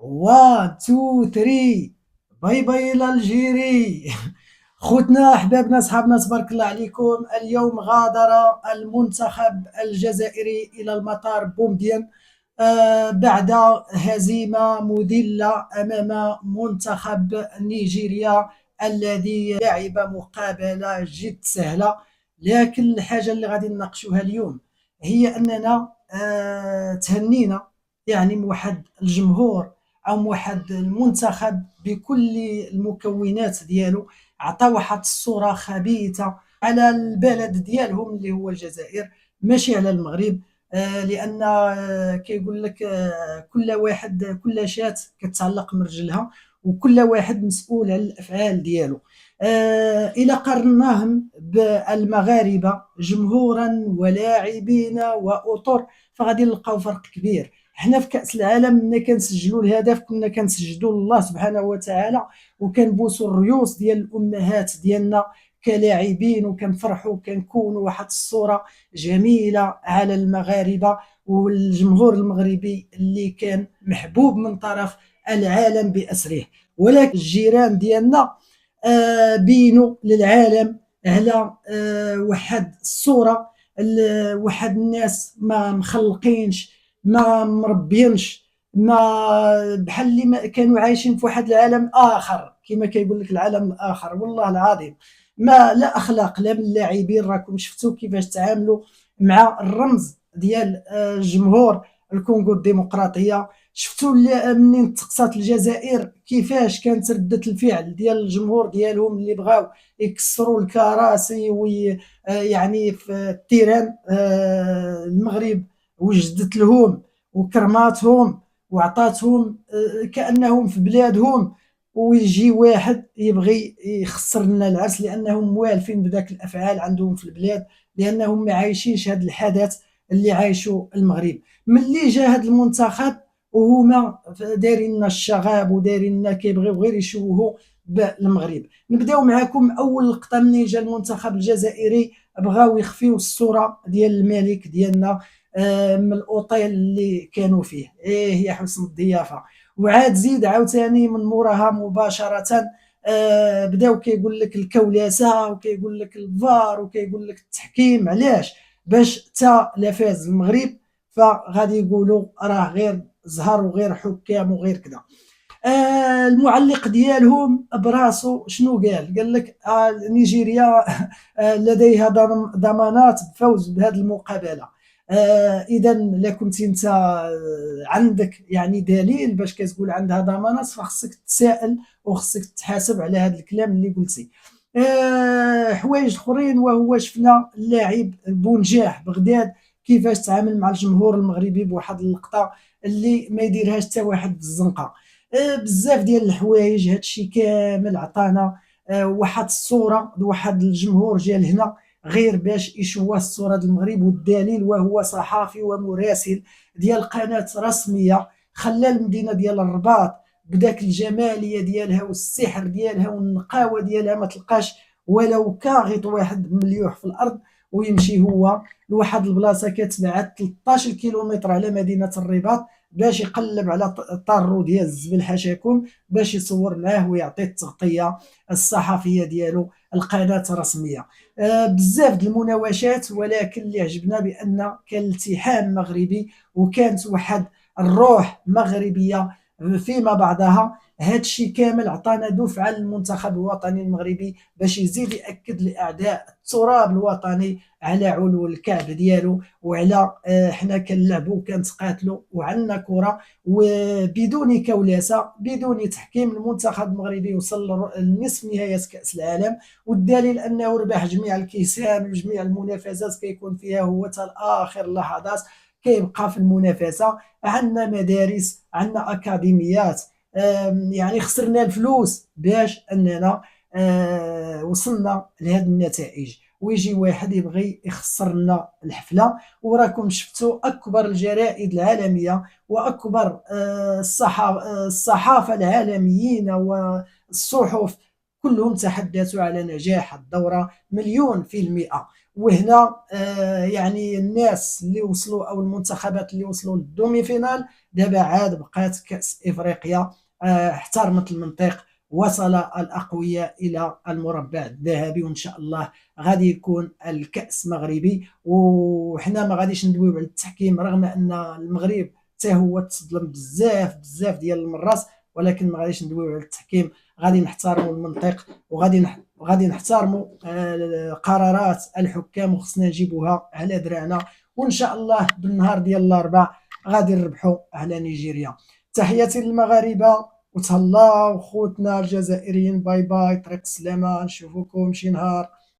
وان تو ثري. باي باي الى الجيري. خوتنا احبابنا اصحابنا تبارك الله عليكم. اليوم غادر المنتخب الجزائري الى المطار بومدين بعد هزيمه مذله امام منتخب نيجيريا الذي لعب مقابله جد سهله. لكن الحاجه اللي غادي نناقشوها اليوم هي اننا تهنينا يعني موحد الجمهور او موحد المنتخب بكل المكونات ديالو، عطى واحد الصوره خبيثه على البلد ديالهم اللي هو الجزائر، ماشي على المغرب. لان كيقول لك كل واحد كل شاة كتعلق من رجلها، وكل واحد مسؤول على الافعال ديالو. الى قارناهم بالمغاربه جمهورا ولاعبين واطر فغادي نلقاو فرق كبير. حنا في كاس العالم ملي كنسجلوا الهدف كنا كنسجدوا لله سبحانه وتعالى، وكنبوسوا الريوس ديال الامهات ديالنا كلاعبين، وكنفرحوا وكنكونوا واحد الصوره جميله على المغاربه والجمهور المغربي اللي كان محبوب من طرف العالم باسره. ولكن الجيران ديالنا بينوا للعالم على واحد الصوره، واحد الناس ما مخلقينش، ما مربينش، ما بحال اللي ما كانوا عايشين في واحد العالم اخر، كما كيقول لك العالم الاخر. والله العظيم ما لا اخلاق لا من اللاعبين. راكم شفتوا كيفاش تعاملوا مع الرمز ديال الجمهور الكونغو الديمقراطيه. شفتوا منين تقصات الجزائر كيفاش كانت ردة الفعل ديال الجمهور ديالهم اللي بغاو يكسروا الكراسي يعني في التيران. المغرب وجدت لهم وكرماتهم وعطاتهم كانهم في بلادهم، ويجي واحد يبغي يخسر لنا العرس لانهم موالفين بذاك الافعال عندهم في البلاد، لانهم ما عايشينش هذا الحدث اللي عايشوا المغرب. ملي جا هذا المنتخب وهما دايرين لنا الشغاب ودايرين لنا كيبغيو غير يشوهوا بالمغرب. نبداو معكم اول لقطه. مني جا المنتخب الجزائري بغاو يخفيو الصوره ديال الملك ديالنا من الاوتيل اللي كانوا فيه، ايه يا حسن الضيافه. وعاد زيد عاوتاني من موراها مباشره بداو كيقول لك الكولاسه وكيقول لك الفار وكيقول لك التحكيم. علاش؟ باش تا لا فاز المغرب فغادي يقولوا راه غير زهر وغير حكام وغير كذا. المعلق ديالهم براسو شنو قال لك نيجيريا لديها ضمانات بفوز بهذه المقابله. اذا لا كنت انت عندك يعني دليل باش كتقول عندها ضمانات فخصك تسائل وخصك تحاسب على هذا الكلام اللي قلتي. حوايج اخرين، وهو شفنا اللاعب بونجاح بغداد كيفاش تعامل مع الجمهور المغربي بواحد اللقطه اللي ما يديرهاش حتى واحد في الزنقه. بزاف ديال الحوايج هادشي كامل عطانا واحد الصوره، واحد الجمهور جا لهنا غير باش يشوه الصوره ديال المغرب، والدليل وهو صحافي ومراسل ديال قناه رسميه خلى المدينه ديال الرباط بداك الجماليه ديالها والسحر ديالها والنقاوه ديالها ما تلقاش ولو كاغيط واحد مليوح في الارض، ويمشي هو لواحد البلاصه كتبعد 13 كيلومتر على مدينه الرباط باش يقلب على طارو ديال الزبل حاشاكم باش يصور معاه ويعطي التغطيه الصحفيه ديالو القناه الرسميه. بزاف د المناوشات، ولكن اللي عجبنا بان كان التحام مغربي وكانت واحد الروح مغربيه فيما بعضها. هادشي كامل عطانا دفعه للمنتخب الوطني المغربي باش يزيد ياكد لاعداء التراب الوطني على علو الكعب ديالو، وعلى حنا كنلعبوا وكنتقاتلوا وعندنا كره وبدون كولاسه بدون تحكيم. المنتخب المغربي وصل لنصف نهايه كاس العالم، والدليل انه ربح جميع الكيسان وجميع المنافسات كيكون فيها هو حتى اخر لحظات كيبقى في المنافسه. عندنا مدارس، عندنا اكاديميات، يعني خسرنا الفلوس باش اننا وصلنا لهذه النتائج، ويجي واحد يبغي يخسر لنا الحفله. وراكم شفتوا اكبر الجرائد العالميه واكبر الصحافه العالميين والصحف كلهم تحدثوا على نجاح الدوره 100%. وهنا يعني الناس اللي وصلوا او المنتخبات اللي وصلوا للدومي فينال، دابا عاد بقات كأس افريقيا احترمت المنطق، وصل الاقوياء الى المربع الذهبي، وان شاء الله غادي يكون الكأس مغربي. وحنا ما غاديش ندويو على التحكيم رغم ان المغرب حتى هو تظلم بزاف بزاف ديال المرات، ولكن ما غاديش ندويو على التحكيم، غادي نحترموا المنطق، وغادي نحترموا قرارات الحكام، وخصنا نجيبوها على دراعنا، وان شاء الله بالنهار ديال الاربعاء غادي نربحوا على نيجيريا. تحياتي للمغاربه، وتهلاو خوتنا الجزائريين، باي باي، طريق السلامه، نشوفكم شي نهار.